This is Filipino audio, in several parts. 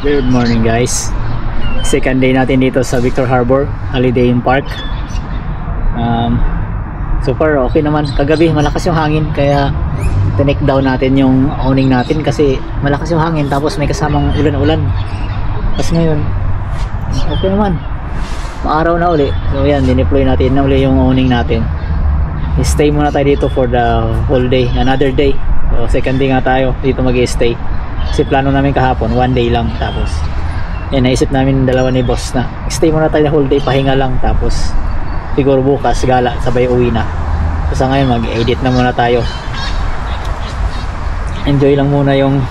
Good morning guys. Second day natin dito sa Victor Harbor Holiday Inn Park. So far okay naman. Kagabi malakas yung hangin kaya tinake down natin yung awning natin kasi malakas yung hangin tapos may kasamang ulan-ulan. Tapos ngayon okay naman. Maaraw na uli. So yan, dineploy natin na uli yung awning natin. Stay muna tayo dito for the whole day, another day. So second day nga tayo dito mag-stay. Kasi plano namin kahapon, one day lang. Tapos naisip namin dalawa ni boss na stay muna tayo the whole day, pahinga lang. Tapos siguro bukas gala, sabay uwi na. So sa ngayon mag-edit na muna tayo. Enjoy lang muna yung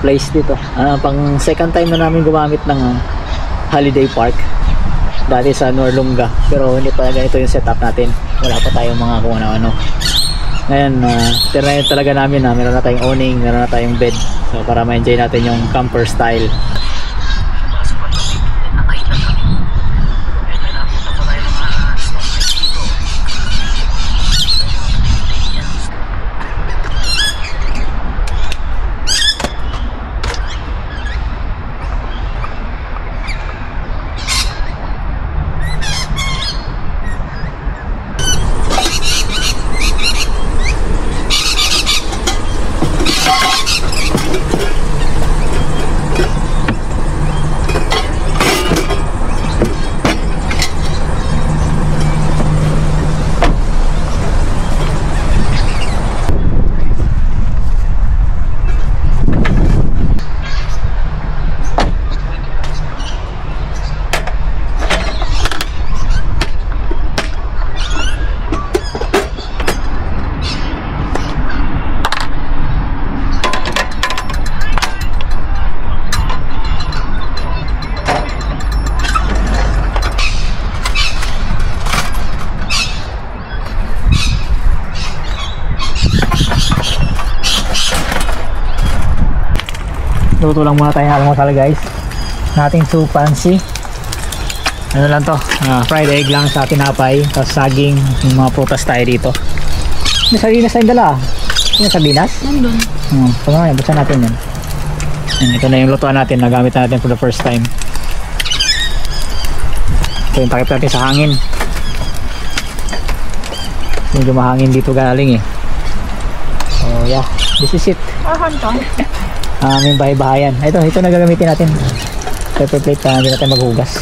place dito. Pang second time na namin gumamit ng holiday park. Dati sa Norlunga, pero hindi pa ganito yung setup natin. Wala pa tayong mga kung ano-ano. Ngayon, tirayin talaga namin na meron na tayong awning, meron na tayong bed. So para ma-enjoy natin yung camper style. Luto lang muna tayo ng almusal guys. Nothing too fancy. Ano lang to, fried egg lang sa tinapay, tapos saging, yung mga prutas tayo dito. May sardinas tayong dala. May sardinas? Nandun. So nga, buksan natin yan. Ito na yung lutuan natin, nagamit natin for the first time. Ito yung takip natin sa hangin. Medyo mahangin dito galing eh. So yeah, this is it. Hantong. Aming bahay-bahayan. Ito na gagamitin natin. Paper plate para hindi natin maghugas.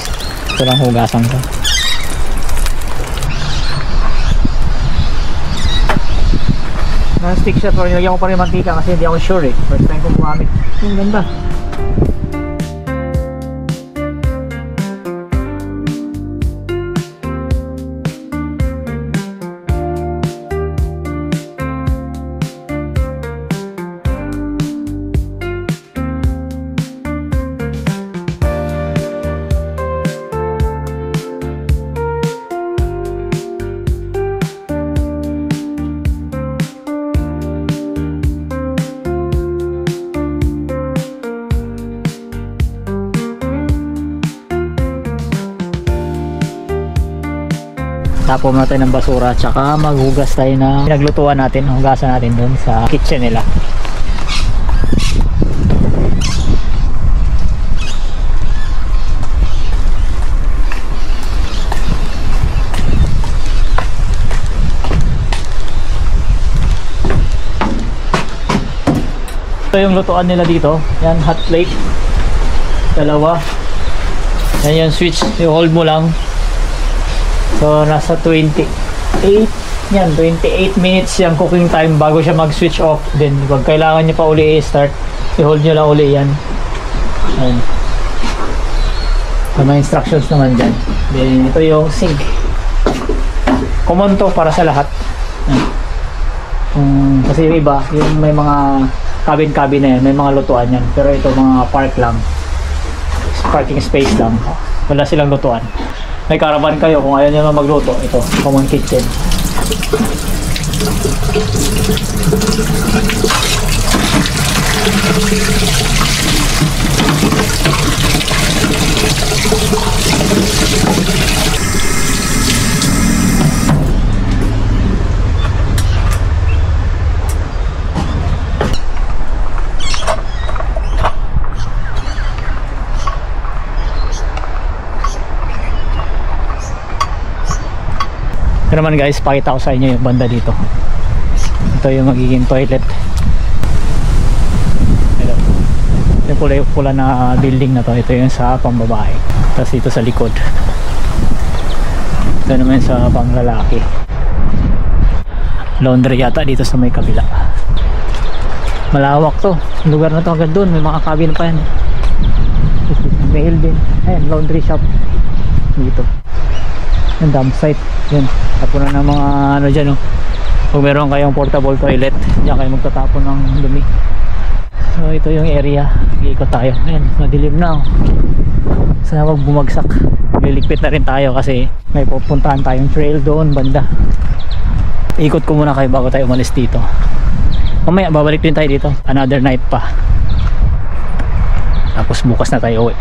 Ito lang hugasan ko. Na-stick siya pero nilagyan ko pa rin mantika kasi hindi ako sure eh. First time ko gumamit. Ang ganda. Tapon natin ng basura tsaka maghugas tayo na pinaglutuan natin, hugasan natin dun sa kitchen nila. Ito yung lutuan nila dito. Yan, hot plate dalawa. Yan yung switch, i-hold mo lang. So nasa 28 yan, 28 minutes yung cooking time bago siya mag-switch off. Then pag kailangan niyo pa uli i-start, i-hold nyo lang uli yan. Ayan. So may instructions naman dyan. Then ito yung sink. Common to para sa lahat. Kasi yung iba, yung may mga cabin na yan, may mga lutuan yan. Pero ito mga park lang, parking space lang, wala silang lutuan. May caravan kayo, kung ayaw nyo naman magluto, ito, common kitchen. Pero naman guys, pakita ko sa inyo yung banda dito. Ito yung magiging toilet. Ito. Yung pula na building na to. Ito yung sa pambabae. Tapos dito sa likod. Ito naman sa panglalaki. Laundry yata dito sa may kabila. Malawak to. Lugar na to hanggang doon. May mga cabin pa yan. Mail din. Ayan, laundry shop. Dito. Yung dump site. Yun. Tapunan ng mga ano dyan. Oh. Kung meron kayong portable toilet, diyan kayo magtatapon ng dumi. So ito yung area. Iikot tayo. Ayan, madilim na. Oh. Sana wag bumagsak. Liligpit na rin tayo kasi may pupuntahan tayong trail doon banda. Ikot ko muna kayo bago tayo umalis dito. Mamaya babalik din tayo dito. Another night pa. Tapos bukas na tayo uwi.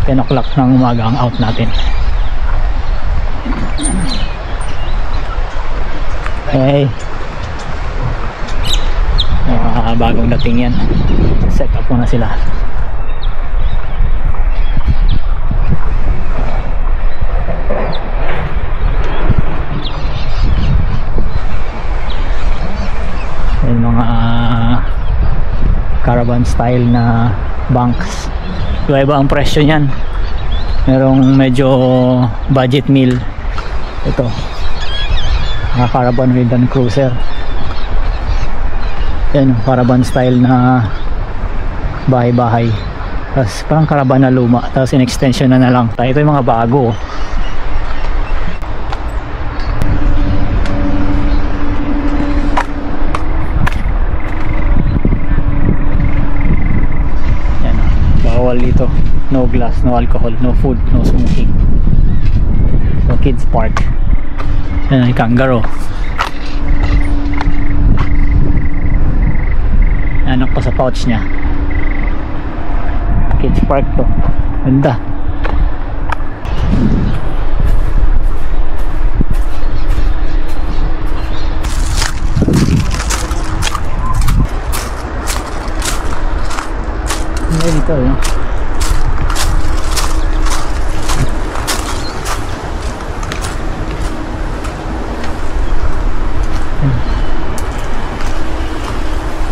10 o'clock ng umaga ang out natin. Hey. Bagong dating yan. Set up muna sila. Yung mga caravan style na banks. Iba-iba ang presyo niyan. Merong medyo budget meal. Ito. Mga caravan with an cruiser. Yan, caravan style na bahay-bahay. Tapos parang caravan na luma. Tapos in extension na lang. Ito yung mga bago. Bawal dito, no glass, no alcohol, no food, no smoking. So kids park. Yan ay kangaroo. Anak pa sa pouch niya. Kids park to. Ganda. Dito yun.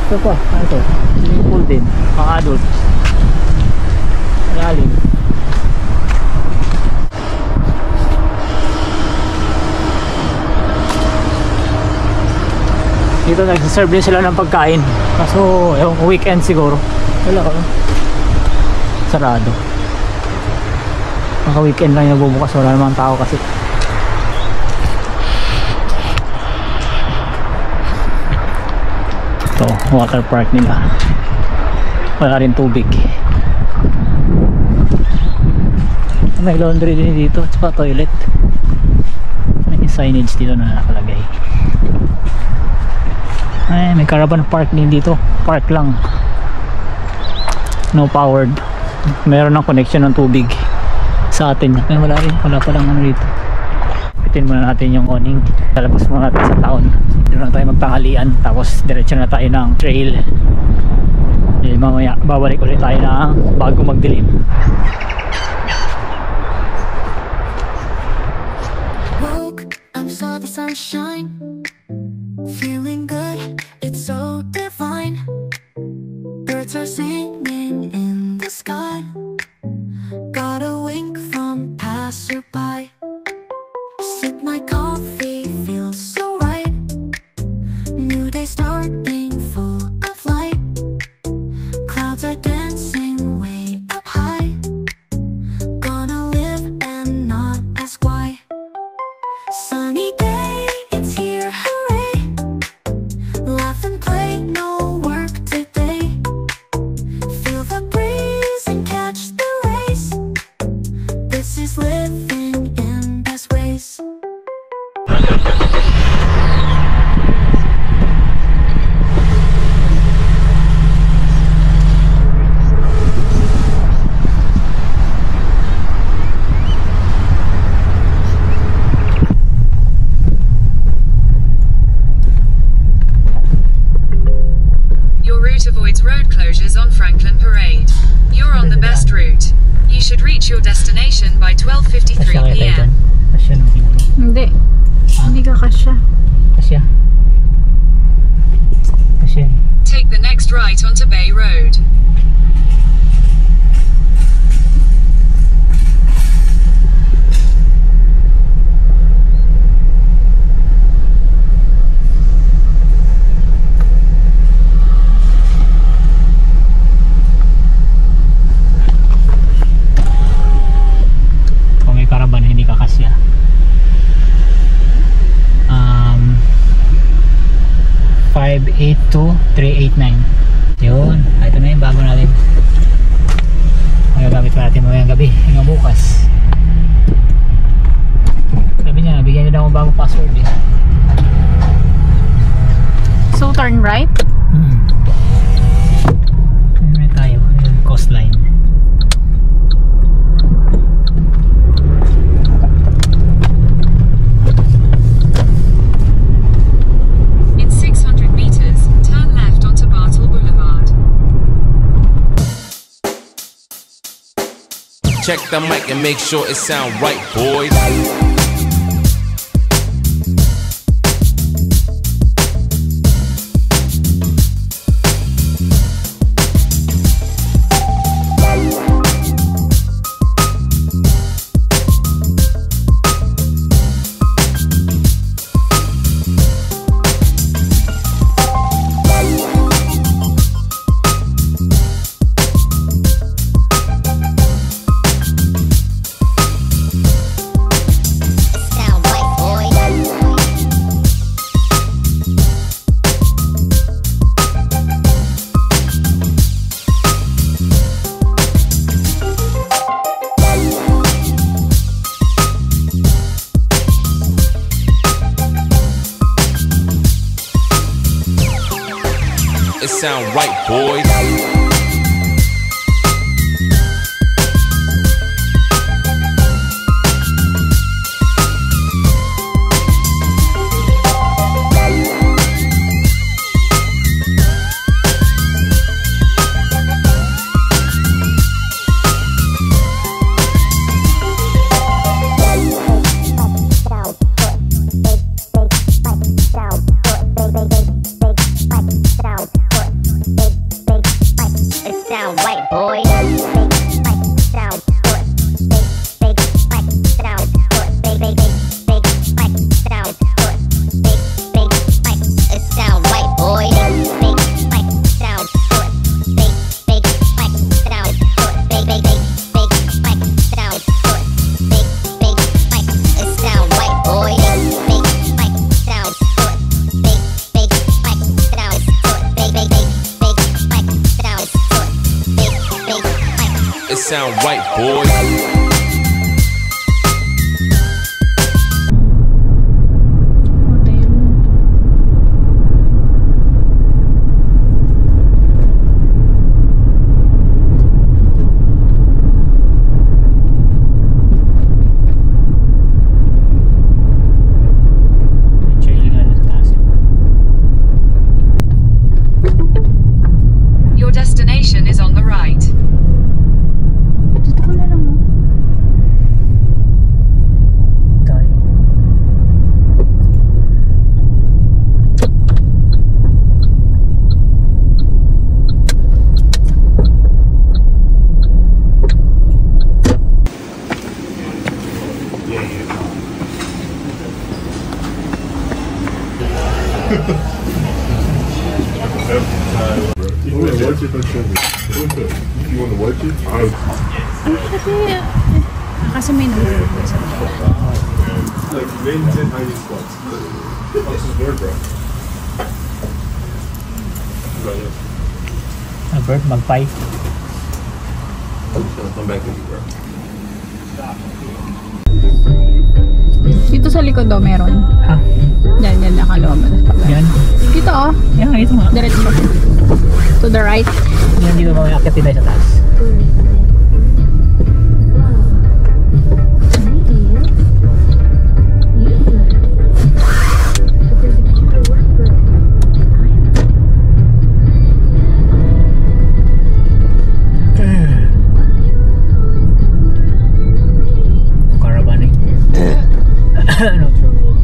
Ito pa, ito swimming pool din, mga adult. Malalim. Dito nagsaserve din sila ng pagkain. Kaso ewan ko, weekend siguro. Wala ko, sarado. Maka weekend lang yung nabubukas. Wala namang tao kasi. Ito, water park nila. Wala rin tubig. May laundry din dito at saka toilet. May signage dito na nakalagay. Ay, may caravan park din dito. Park lang. No powered. Meron ng connection ng tubig sa atin. Ay, wala rin. Wala pa lang ano dito. Pitin muna natin yung awning. Lalabas muna natin sa town. Doon na tayo magtanghalian. Tapos diretso na tayo ng trail. Mamaya babalik ulit tayo na bago magdilim. Woke, I saw the sunshine. Feeling good, it's so divine. Birds are singing in the sky. Got a wink from passerby. Sip my coffee, feels so right. New day starting, full of light. Clouds are dancing way up high. Gonna live and not ask why. Sunny day, it's here, hooray. Laugh and play, no work today. Feel the breeze and catch the rays. This is living in best ways. Your route avoids road closures on Franklin Parade. You're on the best route. You should reach your destination by 12:53 Asya kaya tayo dyan? p.m. Asya nung siguro. Hindi. Hindi ka kasya. Kasya. Kasya. Take the next right onto Bay Road. Kung may karaban na hindi ka kasya. 582-389. Yun. Ito na yung bago natin. Magagamit pa natin mamayang gabi. Hanggang bukas. Sabi niya, bigyan niyo daw akong bagong password eh. So, turn right? Ano tayo? Yung coastline. In 600 meters, turn left onto Bartle Boulevard. Check the mic and make sure it sound right, boys. It sound right, boys. It sound right, boys. Your destination is on the right. You want to watch it? You want to watch it? Kasi may nahulog. Like, name 10 hiding spots. What's his word, bro? Bert, magpay. Come back with you, bro. Dito sa likod daw meron. Ah, Yan, nakalawa mo. yan. Dito oh. Yan, ito nga. Diretso. To the right. Yan, dito mga akyatin tayo sa taas. Caravan eh. No trouble.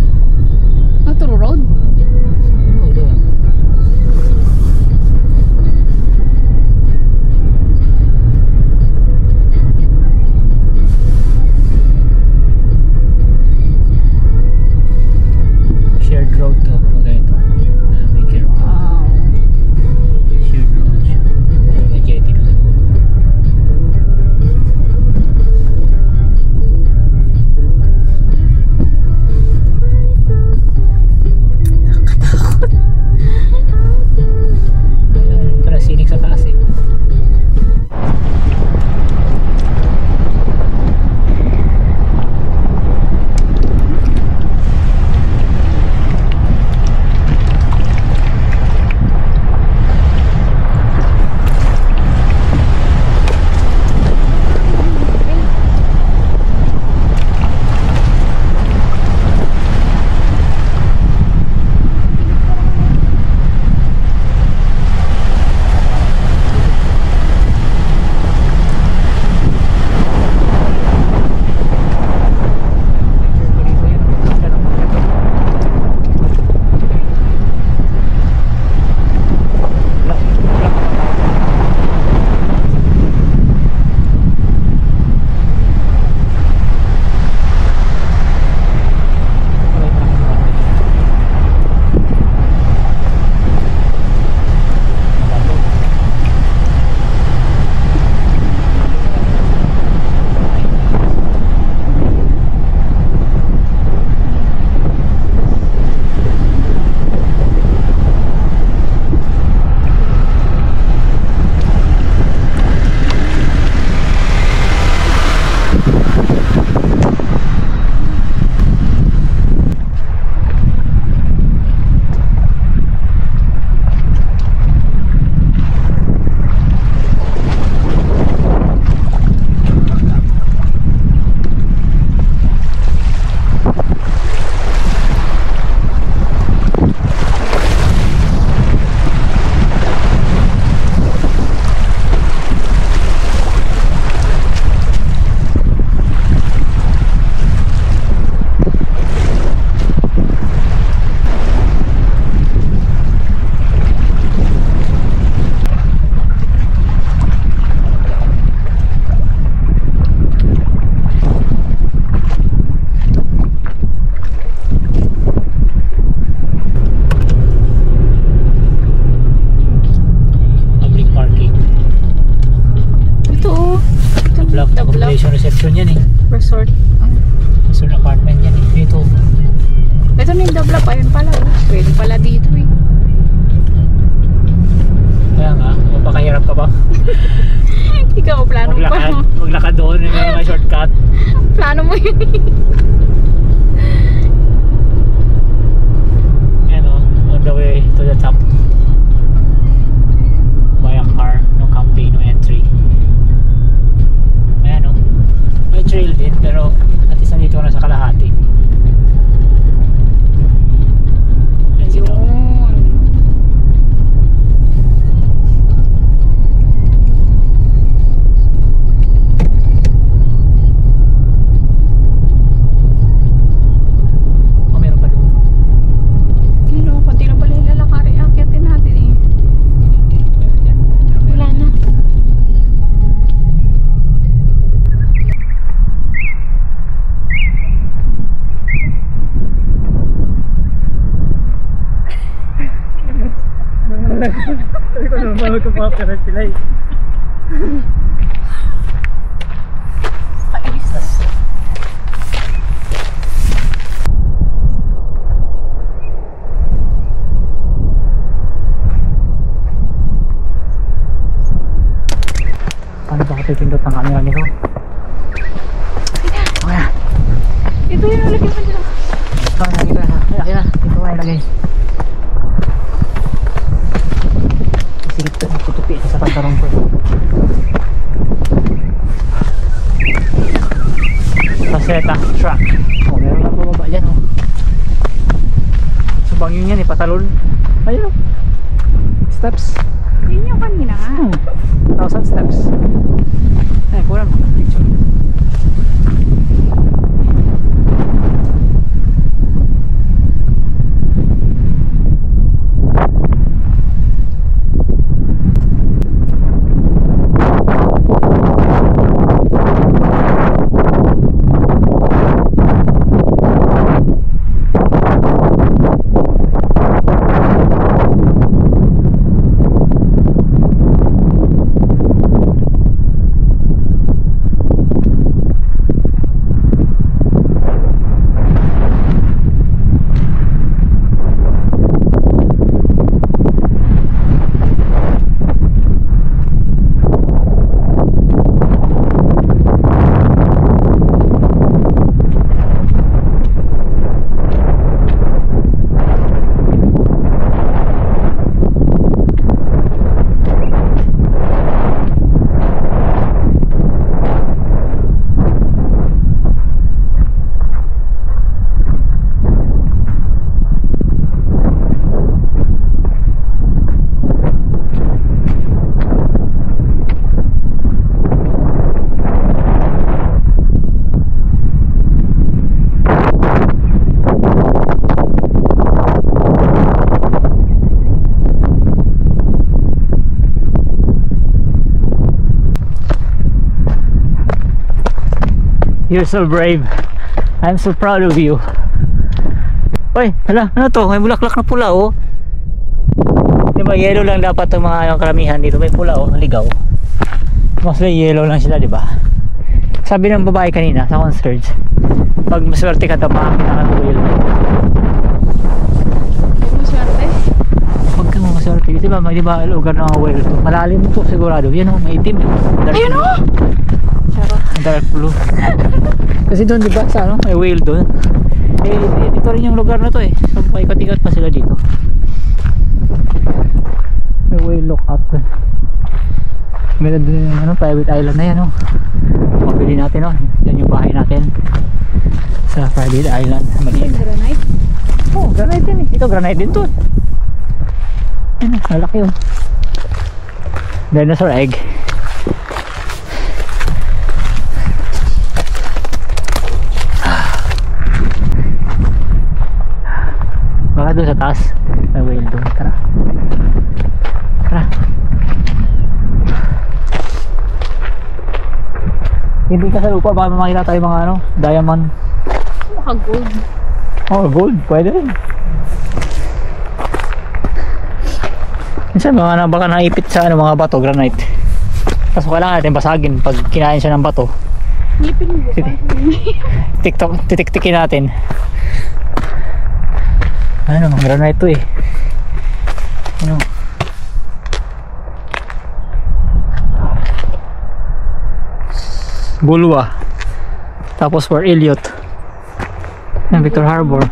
mansion yan eh. Resort. Resort apartment yan eh. Dito. Ito na yung double pa yun pala. Pwede pala dito eh. Kaya nga, mapakahirap ka ba? Ikaw, plano mo pa. Maglakad doon, may mga shortcut. Plano mo yun. Yan o, on the way to the top. By a car, no camping, no entry. Ayan o, may trail din, pero at least nandito ka na sa kalahati. Ayan sila. Paano ba ako pipindot ng camera nito? Okay. Ito yung nalagyan mo dyan. Ito na. Ito na ilagay. Sige, tutupi sa pantalong ko. Paseta truck. Oh, meron lang bumaba dyan oh. Subang yun yan eh, patalon. Ayun oh. Steps. Yun yung kanina nga. 1,000 steps. Ay, kulang mo. Picture. You're so brave. I'm so proud of you. Oy, hala, ano to? May bulaklak na pula oh. Diba yellow lang dapat ang mga karamihan dito. May pula oh, ligaw. Mostly yellow lang sila, diba? Sabi ng babae kanina sa concert, pag maswerte ka daw makakita ka ng yellow. Maswerte? Huwag ka mo maswerte. Diba, diba lugar ng whale to? Malalim to sigurado. Yan oh, may itim. Ayun oh! Dark blue. Kasi doon diba sa ano, may whale doon. Eh, ito rin yung lugar na to eh. So paikot-ikot pa sila dito. May whale lookout. Meron din yung ano, private island na yan oh. Pabili natin oh. Yan yung bahay natin sa private island. Maliit. Granite? Oh, granite din eh. Ito granite din to. Yan, malaki oh. Dinosaur egg. Baka doon sa taas may whale doon. Tara. Tara. Hindi ka sa lupa, baka makita tayo mga ano, diamond. Maka gold. Oh, gold, pwede rin. Minsan mga baka naipit sa ano, mga bato, granite. Kaso kailangan natin basagin pag kinain siya ng bato. Ngipin mo ba? Titik-tikin natin. Ano, meron na ito eh. Ano? Bulwa. Tapos Port Elliot. Ng Victor Harbor.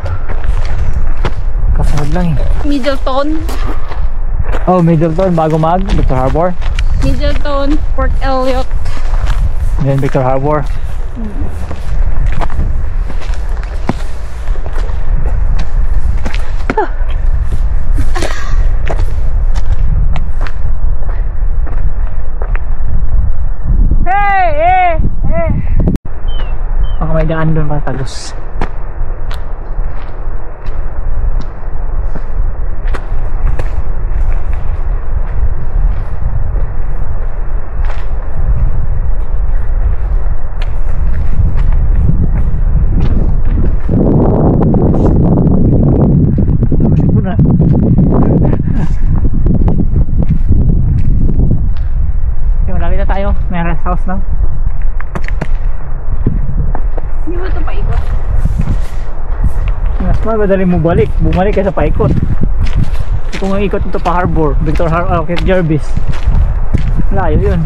Kasunod lang eh. Middleton. Oh, Middleton bago mag Victor Harbor. Middleton, Port Elliot. Then Victor Harbor. Baka may daan doon para tagos. Malapit na tayo. May rest house na. Hindi mo ito paikot. Mas madali mo bumalik kaysa paikot. Kung ang ikot ito pa Harbor, Victor Harbor, okay, Jervis. Layo yun.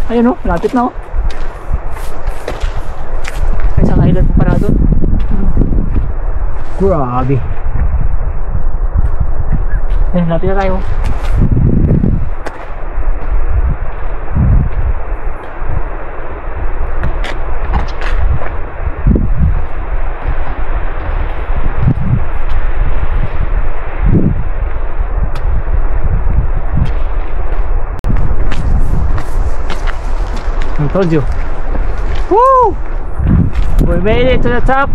Ayun o, lapit na o. Ay, sa island pa para doon. Grabe. Ayun, lapit na tayo. I told you. Woo! We made it to the top.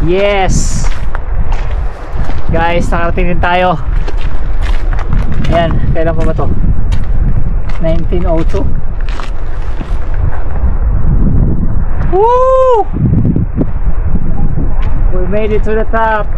Yes. Guys, nakarating din tayo. Ayan, kailan pa ba to? 1902. Woo! We made it to the top.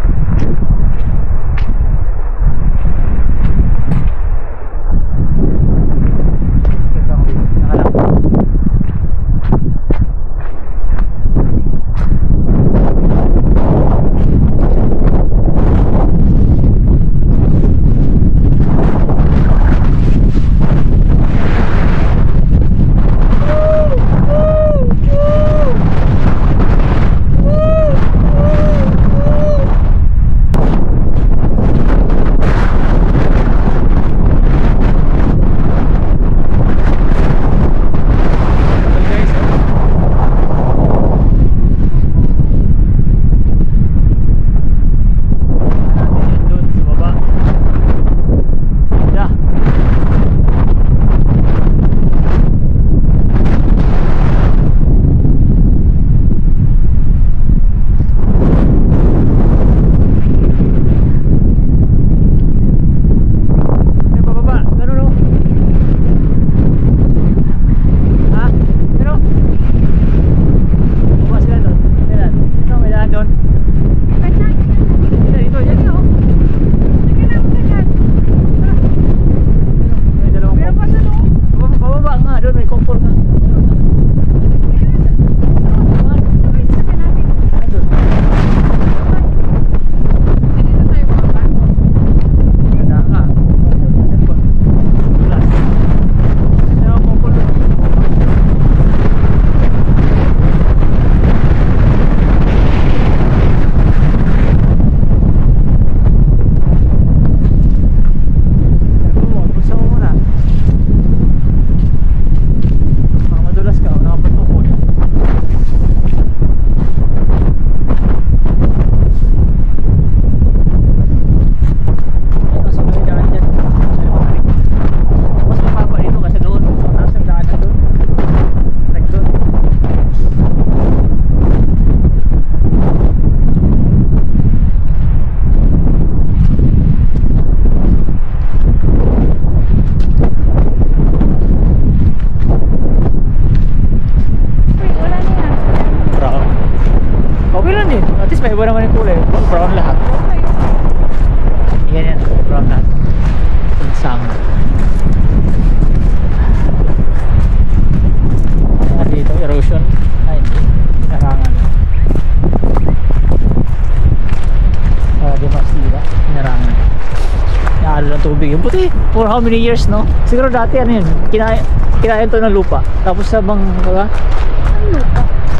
tubig. Buti, for how many years, no? Siguro dati ano yun, kinain to ng lupa. Tapos sabang, diba?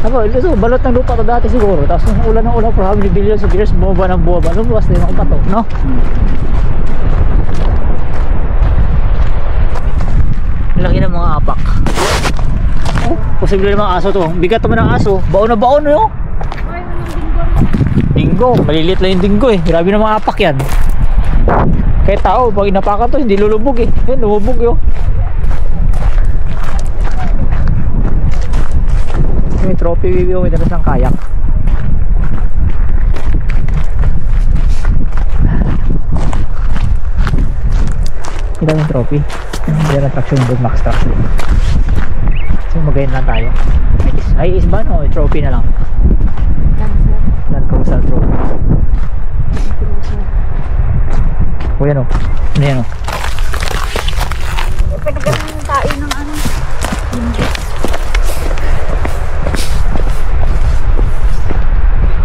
Ako, ito, balot ng lupa to dati siguro. Tapos yung ulan ng ulan for how many billions of years, bumaba ng bumaba. Lumuwas din ako pa to, no? Laki ng mga apak. Oh, posible namang aso to. Bigat naman ng aso. Baon na baon, no? Dinggo. Maliliit lang yung dinggo eh. Grabe na mga apak yan. Kaya tao, pag inapakan to, hindi lulubog eh. Yan, lumubog yun. May trophy video, may dalas ng kayak. Hindi yung trophy. Hindi na traction board, max traction. So magayin lang tayo. Ay is ba no? Trophy na lang. Land Cruiser trophy. O yan o. Ano yan o? Pagkaganang tayo ng ano.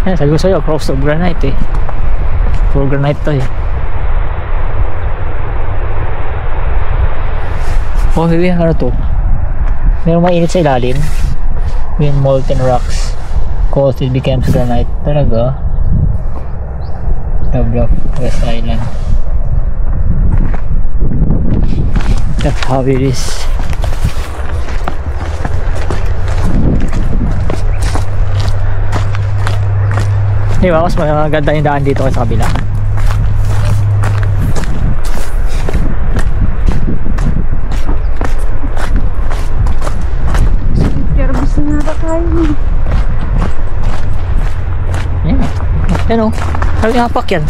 Yan, sabi ko sa'yo, cross of granite eh. Pure granite to eh. Oh, baby, ano to? Merong mainit sa ilalim. When molten rocks cold, it becomes granite. Talaga? Tabla, West Island. That's how it is. Di ba, mas maganda yung daan dito sa kabila. Pero gusto nga ba tayo? Yan. Yan o. Sabi nga pak yan.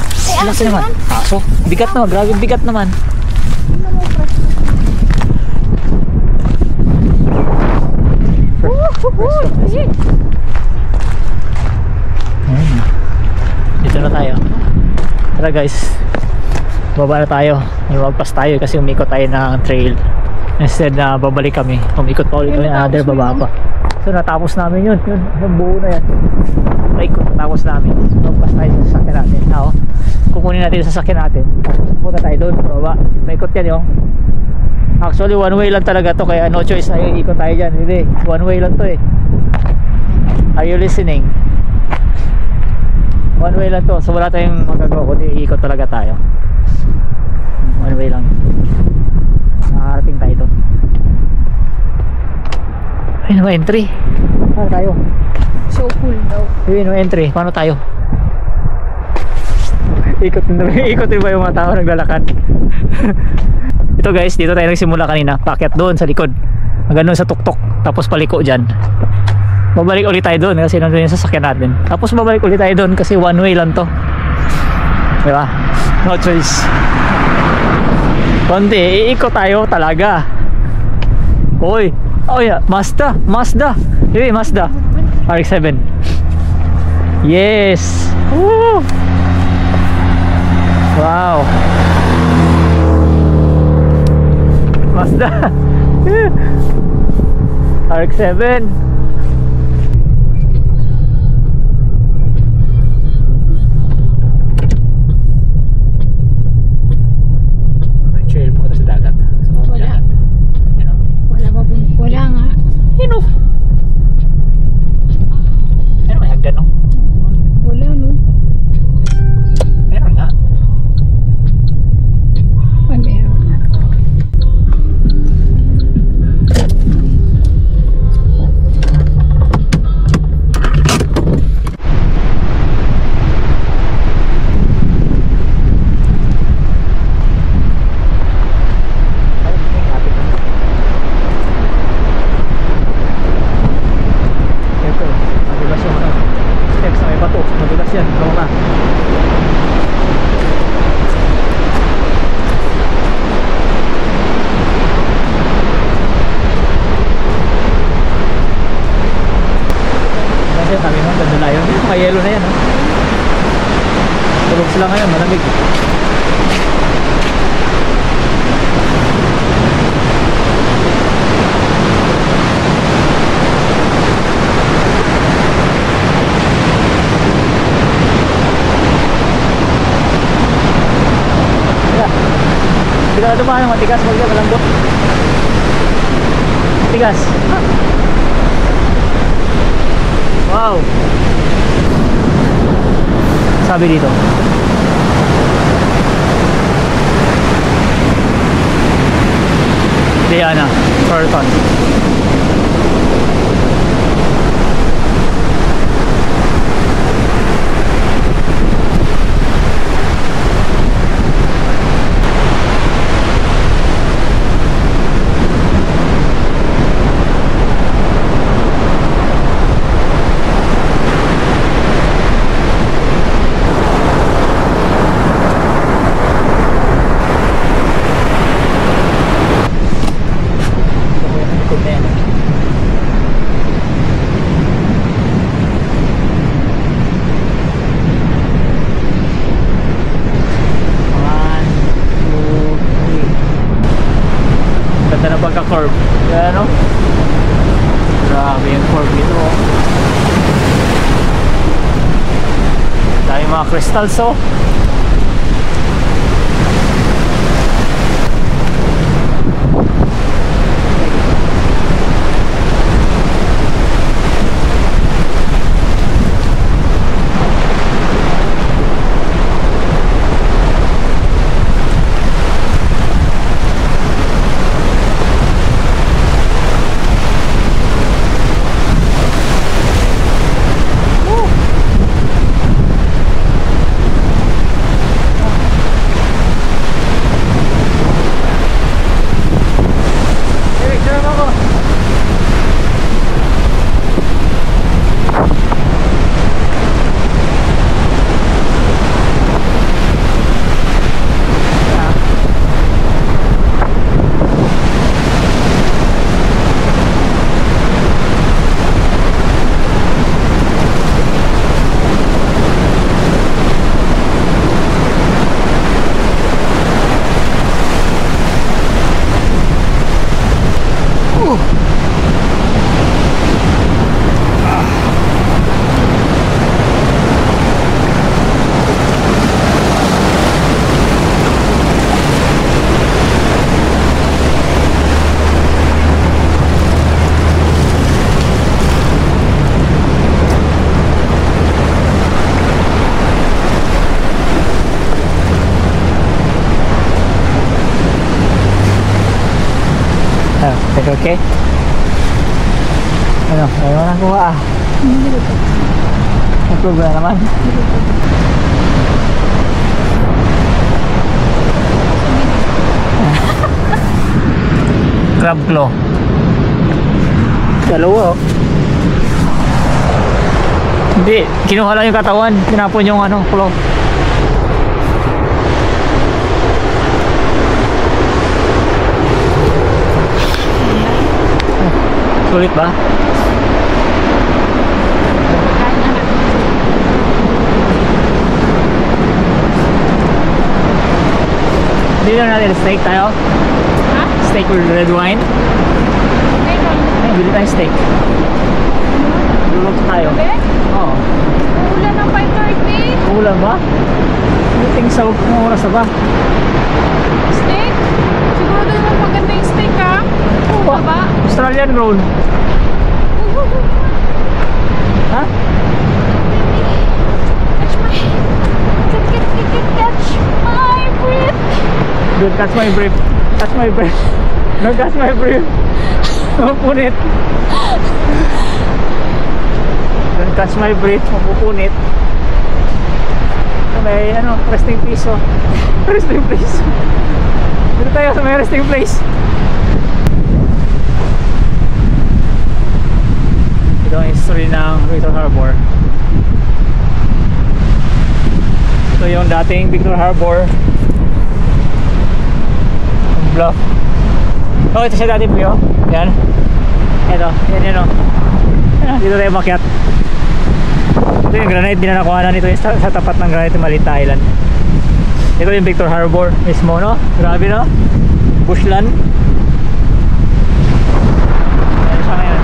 Laki naman. Aso. Bigat naman. Grabe bigat naman. Dito na tayo. Tara guys, baba na tayo. Lumagpas tayo kasi umikot tayo ng trail. Instead na babalik kami, umikot pa ulit kami another baba pa. So natapos namin yun. Yung buo na yan. Paikot, natapos namin. Lumagpas tayo sa sasakyan natin. Kukunin natin yung sasakyan natin. Punta tayo doon, baba. Paikot yan yung. Actually one way lang talaga to, kaya no choice na ikot tayo dyan. Hindi, one way lang to eh. Are you listening? One way lang to, so wala tayong magagawa kundi iikot talaga tayo. One way lang. Nakarating tayo doon. Ay, no entry. Paano tayo? So cool daw. Ay, no entry. Paano tayo? Ikot din ba yung mga tao naglalakad? Ito guys, dito tayo nagsimula kanina. Pakyat doon sa likod. Hanggang sa tuktok. Tapos paliko dyan. Babalik ulit tayo doon kasi nandun yung sasakyan natin. Tapos babalik ulit tayo doon kasi one way lang to. Diba? No choice. Kundi, iikot tayo talaga. Uy! Oh yeah, Mazda! Hey, Mazda! RX-7. Yes! Woo! Wow! Mazda! RX-7. Trail mo sa dagat. Wala. Wala ba po? Wala nga. Yun o. Pero may hagdan no? Wala no. Meron nga. Ay, meron nga. Yelo na yan ha. Tulog sila ngayon, malamig. Yeah. Hindi ka na dumaan, matigas, wag yan, malambot. Matigas. Wow. Sabi dito. Diana, Thornton. Pagka-curve. Yan o. Grabe yung curve dito o. Dahil mga crystals o. Okay? Ano? Ayaw na kuha ah. Approve na naman. Crab claw. Dalawa oh. Hindi, kinuha lang yung katawan. Tinapon yung ano, claw. Sulit ba? Hindi lang natin steak tayo? Ha? Steak with red wine? Ay, bili tayo steak. Luluto tayo. Oo. Ulan ng 5:30. Ulan ba? Buting sa oras na ba? Steak? Siguro doon mo maganda yung steak ha? Oo ba? Baba? Australian roll. Ha? Catch my... Catch my breath. Don't catch my breath. Catch my breath. Don't catch my breath. Mapupunit. Don't catch my breath. Mapupunit. May ano, resting place oh. Resting place. Dito tayo sa may resting place. Ito ang history ng Victor Harbor. Ito yung dating Victor Harbor. Ang bluff. Oh, ito siya dati po yun. Yan. Ito, yan yun oh. Yan, dito tayo makyat. Ito yung granite, dinanakuha na nito yung sa tapat ng granite Malita Island. Ito yung Victor Harbor mismo no. Grabe no. Bushland. Yan siya ngayon.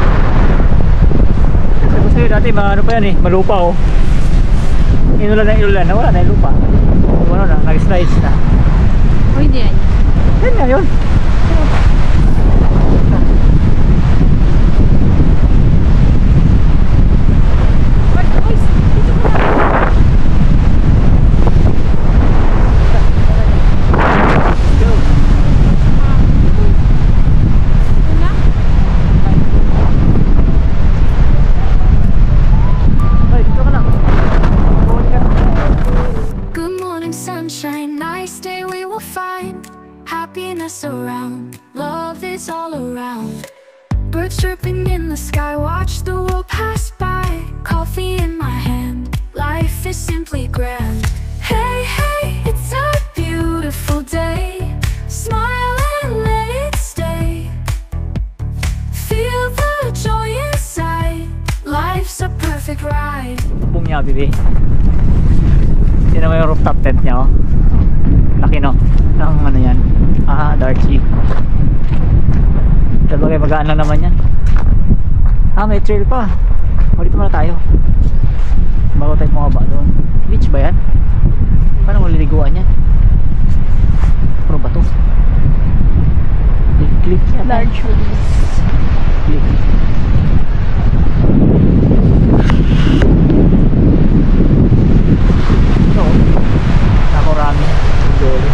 Kasi dati ano pa yan eh, malupa oh. Inulan na inulan, wala na yung lupa. Ano na, nag-slides na. O hindi yan. Yan nga yun. Wait, boys, dito ka na. Wala? Ay, dito ka lang. Buwan ka. Good morning, sunshine, nice day we will find. Happiness around, love is all around. Birds chirping in the sky, watch the world pass by. Coffee in my hand, life is simply grand. Hey, hey, it's a beautiful day. Smile and let it stay. Feel the joy inside, life's a perfect ride. Bung niya, bibi. Sino mo yung rooftop tent niya, oh? Laki, no? Ang ano yan? Ah, Darcy. Sabagay, magaan lang naman yan. Ah, may trail pa. O, dito muna tayo. Bago tayo bumaba doon. Beach ba yan? Paano mo liliguan yan? Puro ba to? Cliff yan. Large waves. Cliff. Ito, nakurami. Dole.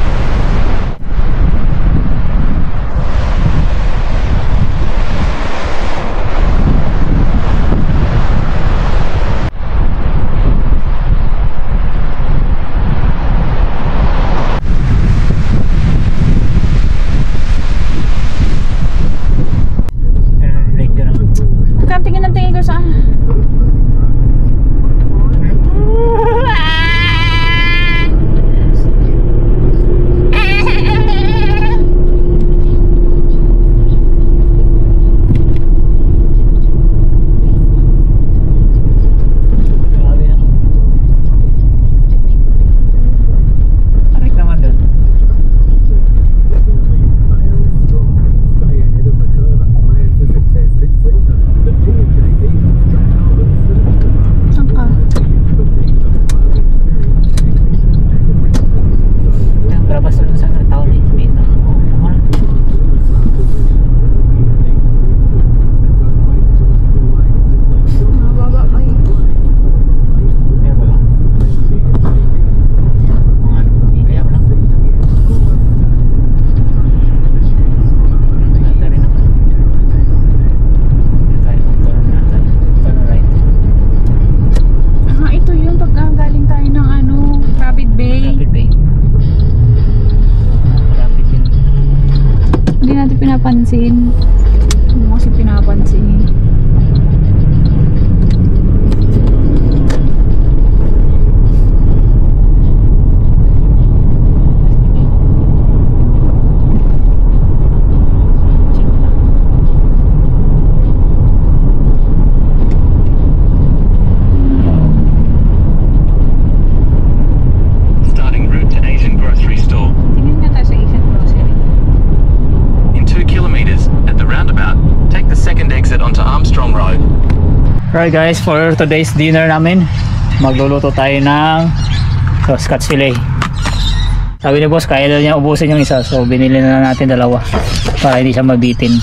Tingin ng tingin ko saan. Grabe na. Arik naman doon. Saan ka? Ang palabas doon sa tao ni Mita. Mababa pa eh. Meron ba ba? Mga ano, kaya ko lang. Nata rin naman. Tayo mag-turn na tayo. Turn right. Ah, ito yun pag galing tayo ng ano, Rapid Bay. Rapid Bay. Rapid yun. Hindi natin pinapansin. Hindi mo kasi pinapansin. Starting route to Asian grocery store. Tingin nga tayo sa Asian grocery. In 2 kilometers, at the roundabout, take the second exit onto Armstrong Road. Right guys, for today's dinner namin, magluluto tayo ng Scotch fillet. Sabi ni boss, kaya daw niya ubusin yung isa, so binili na natin dalawa para hindi siya mabitin.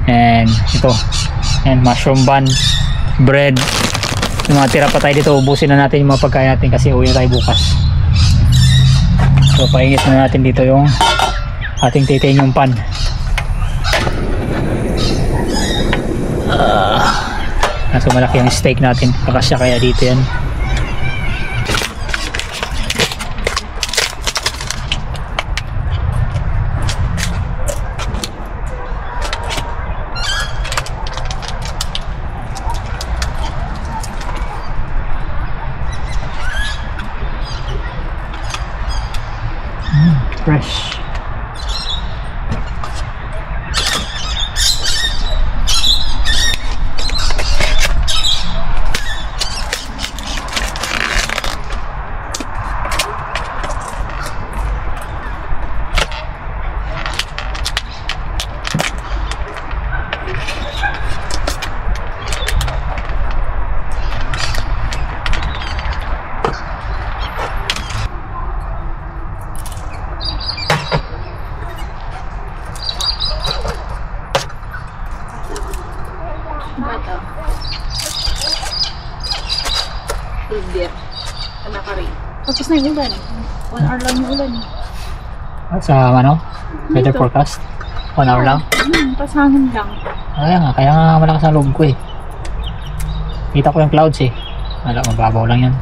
And ito, and mushroom bun, bread. Yung mga tira pa tayo dito, ubusin na natin yung mga pagkain natin kasi uwi na tayo bukas. So paingit na natin dito yung ating titanyong pan. So malaki yung steak natin, pakasya kaya dito yan. Fresh. Tapos na yung ulan. 1 hour lang yung ulan. Sa ano? Weather forecast? 1 hour lang? Tapos hangin lang. Kaya nga malakas ang loob ko eh. Kita ko yung clouds eh. Wala, mababaw lang yan.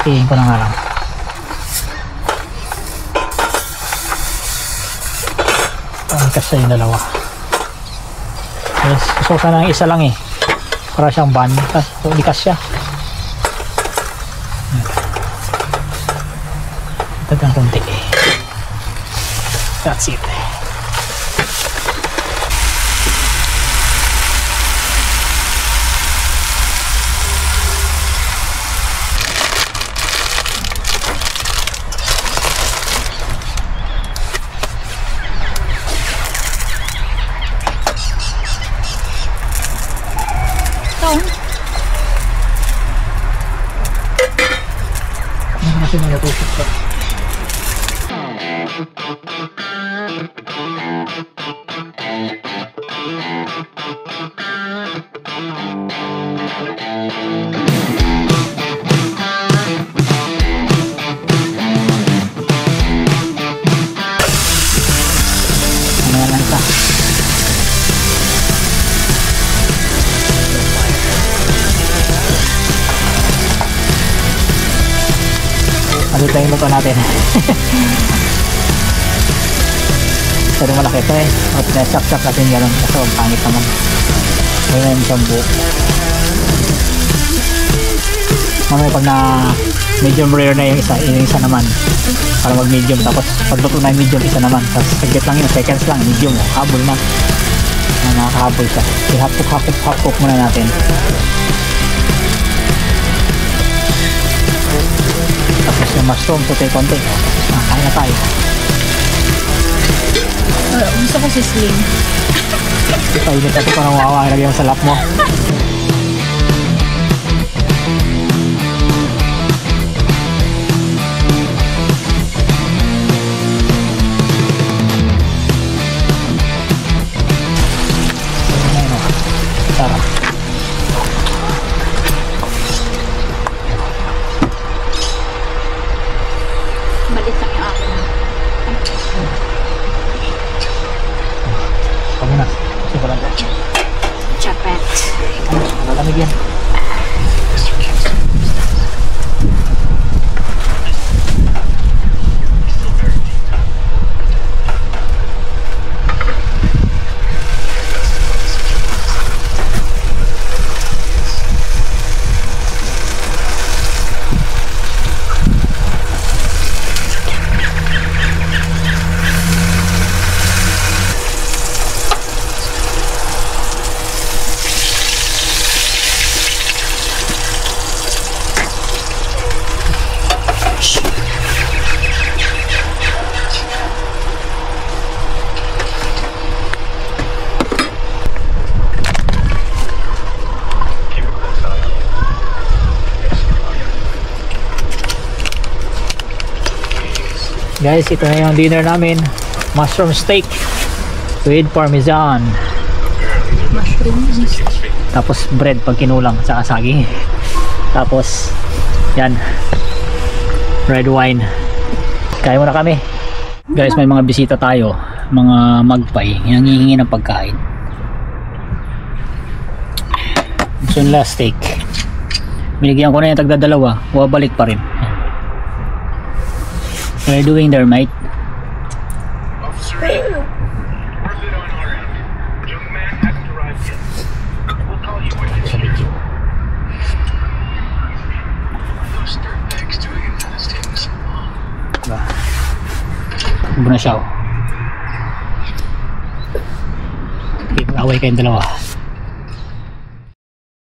Tingin ko na nga lang. Kasi yung dalawa. Yes, gusto ko sana ng isa lang eh. Para siyang van. Tapos likas siya. Ito ng konti eh. That's it. Kasi may natusok pa. Ano yan lang pa? Ano tayong luto natin? Pero malaki ito eh. At na-chop-chop natin gano'n kasi ang pangit naman. Ngayon yung sambu. Mamaya pag na medium rare na yung isa naman. Para mag medium. Tapos pag luto na yung medium, isa naman. Tapos saglit lang yun, seconds lang, medium. Habol na. Nakakahabol siya. I-hapok muna natin. Tapos yung mushroom, konti-konti. Kaya na tayo. Gusto ko si Slim. Ito, init ako pa ng wawa. Ilagay mo sa lap mo. Tara. Malit lang yung akin. Kamu na. Kasi ko lang po. Chapet. Malamig yan. Guys, ito na yung dinner namin. Mushroom steak with parmesan. Tapos bread pag kinulang, saka saging. Tapos yan, red wine. Kaya muna kami. Guys, may mga bisita tayo. Mga magpay. Yung hihingi ng pagkain. So last steak. Binigyan ko na yung tagdadalawa. Wabalik pa rin. What are you doing there, mate? Officer, we're good on our end. Young man hasn't arrived yet. We'll call you when he's here. What are those dirtbags doing in this taking so long? Huwag mo na siya. Okay, mag-away kayong dalawa.